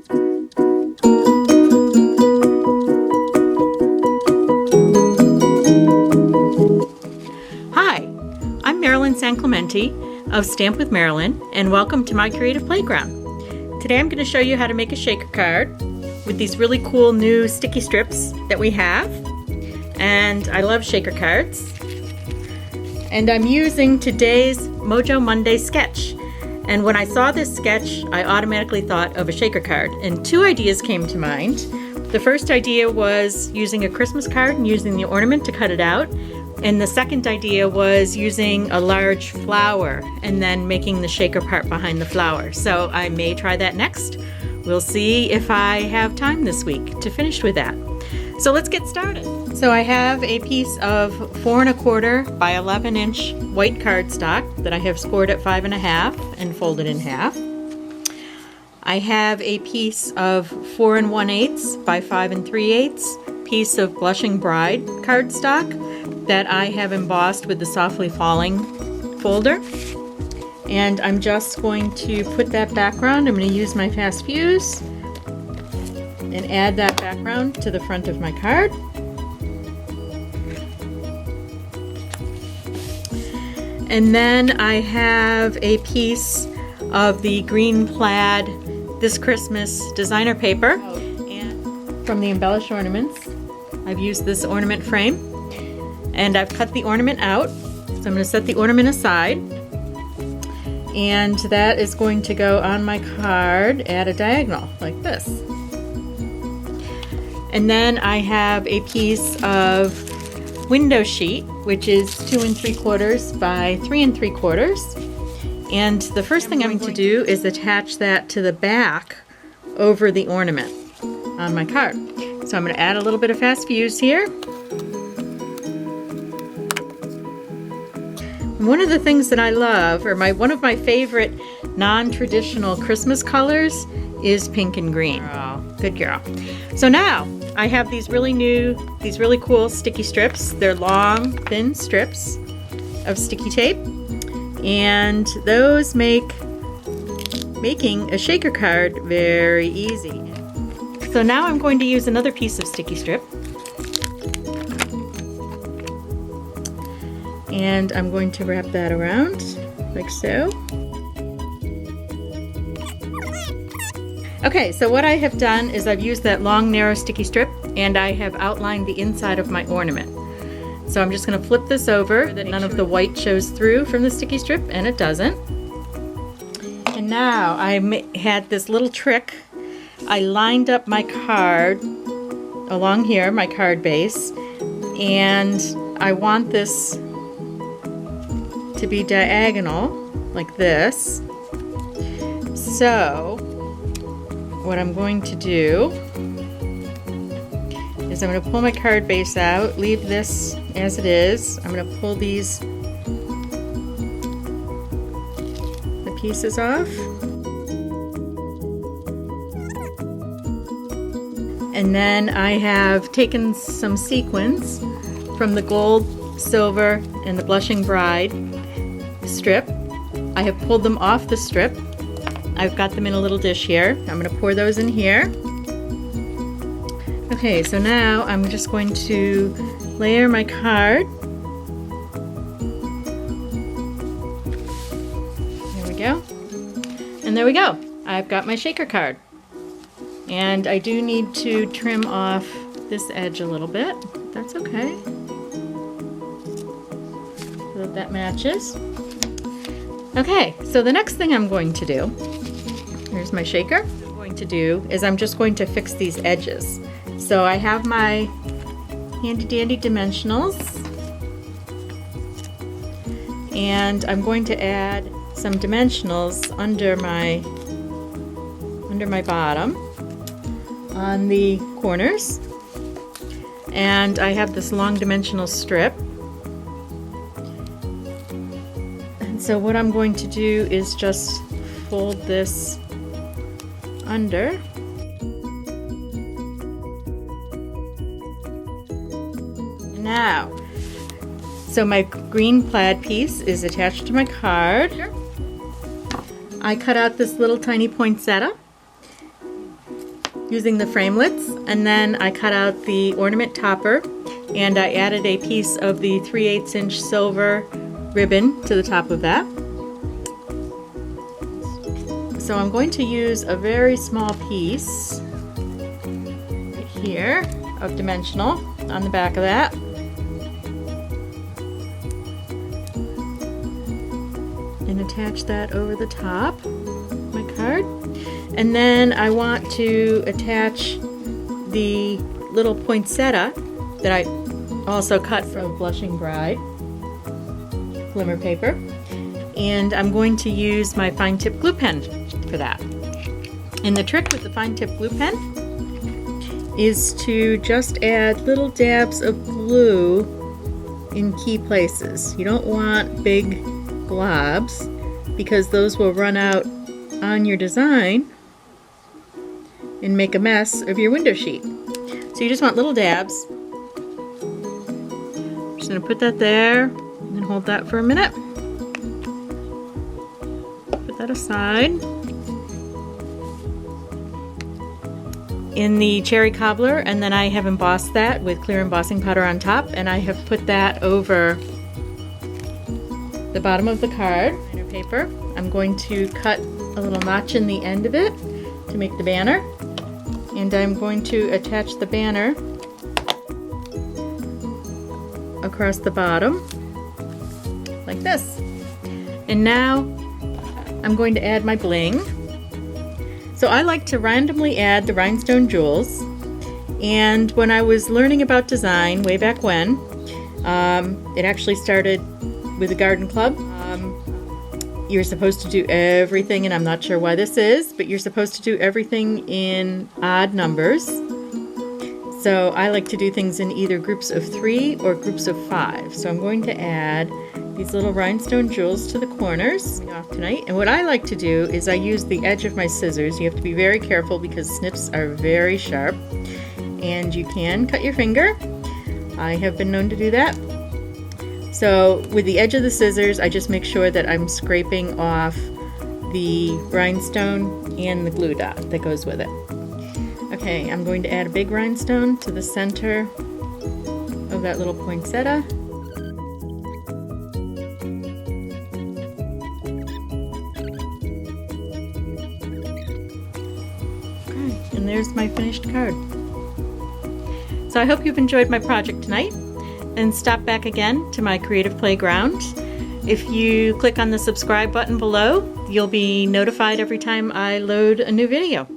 Hi, I'm Marilyn San Clemente of Stamp with Marilyn, and welcome to my creative playground. Today I'm going to show you how to make a shaker card with these really cool new sticky strips that we have. And I love shaker cards. And I'm using today's Mojo Monday sketch. And when I saw this sketch, I automatically thought of a shaker card. And two ideas came to mind. The first idea was using a Christmas card and using the ornament to cut it out. And the second idea was using a large flower and then making the shaker part behind the flower. So I may try that next. We'll see if I have time this week to finish with that. So let's get started. So I have a piece of 4 1/4 by 11 inch white cardstock that I have scored at 5 1/2 and folded in half. I have a piece of 4 1/8 by 5 3/8 piece of Blushing Bride cardstock that I have embossed with the Softly Falling folder. And I'm just going to put that background. I'm going to use my fast fuse and add that background to the front of my card. And then I have a piece of the green plaid This Christmas designer paper. And from the Embellish Ornaments, I've used this ornament frame. And I've cut the ornament out. So I'm going to set the ornament aside. And that is going to go on my card at a diagonal, like this. And then I have a piece of window sheet, which is 2 3/4 by 3 3/4. And the first thing I'm going to do is attach that to the back over the ornament on my card. So I'm going to add a little bit of fast fuse here. One of the things that I love, or one of my favorite non-traditional Christmas colors, is pink and green. Oh, good girl. So now I have these really cool sticky strips. They're long, thin strips of sticky tape, and those make making a shaker card very easy. So now I'm going to use another piece of sticky strip, and I'm going to wrap that around like so. Okay, so what I have done is I've used that long, narrow sticky strip, and I have outlined the inside of my ornament. So I'm just going to flip this over so that none of the white shows through from the sticky strip, and it doesn't. And now I had this little trick. I lined up my card along here, my card base, and I want this to be diagonal like this. So what I'm going to do is I'm going to pull my card base out, leave this as it is. I'm going to pull the pieces off. And then I have taken some sequins from the gold, silver, and the Blushing Bride strip. I have pulled them off the strip. I've got them in a little dish here. I'm going to pour those in here. Okay, so now I'm just going to layer my card. There we go. And there we go. I've got my shaker card. And I do need to trim off this edge a little bit. That's okay. So that matches. Okay, so the next thing I'm going to do, here's my shaker. What I'm going to do is I'm just going to fix these edges. So I have my handy dandy dimensionals, and I'm going to add some dimensionals under my bottom on the corners. And I have this long dimensional strip. And so what I'm going to do is just fold this under. Now, so my green plaid piece is attached to my card. I cut out this little tiny poinsettia using the framelits, and then I cut out the ornament topper and I added a piece of the 3/8 inch silver ribbon to the top of that. So I'm going to use a very small piece right here of dimensional on the back of that. And attach that over the top of my card. And then I want to attach the little poinsettia that I also cut from Blushing Bride glimmer paper. And I'm going to use my fine tip glue pen for that. And the trick with the fine tip glue pen is to just add little dabs of glue in key places. You don't want big globs because those will run out on your design and make a mess of your window sheet. So you just want little dabs. Just going to put that there and then hold that for a minute. Put that aside. In the cherry cobbler, and then I have embossed that with clear embossing powder on top, and I have put that over the bottom of the card. Paper. I'm going to cut a little notch in the end of it to make the banner, and I'm going to attach the banner across the bottom like this. And now I'm going to add my bling. So I like to randomly add the rhinestone jewels, and when I was learning about design way back when, it actually started with the garden club. You're supposed to do everything, and I'm not sure why this is, but you're supposed to do everything in odd numbers. So I like to do things in either groups of 3 or groups of 5. So I'm going to add these little rhinestone jewels to the corners off tonight. And what I like to do is I use the edge of my scissors. You have to be very careful because snips are very sharp, and you can cut your finger. I have been known to do that. So with the edge of the scissors, I just make sure that I'm scraping off the rhinestone and the glue dot that goes with it. Okay, I'm going to add a big rhinestone to the center of that little poinsettia. Okay, and there's my finished card. So I hope you've enjoyed my project tonight, and stop back again to my creative playground. If you click on the subscribe button below, you'll be notified every time I load a new video.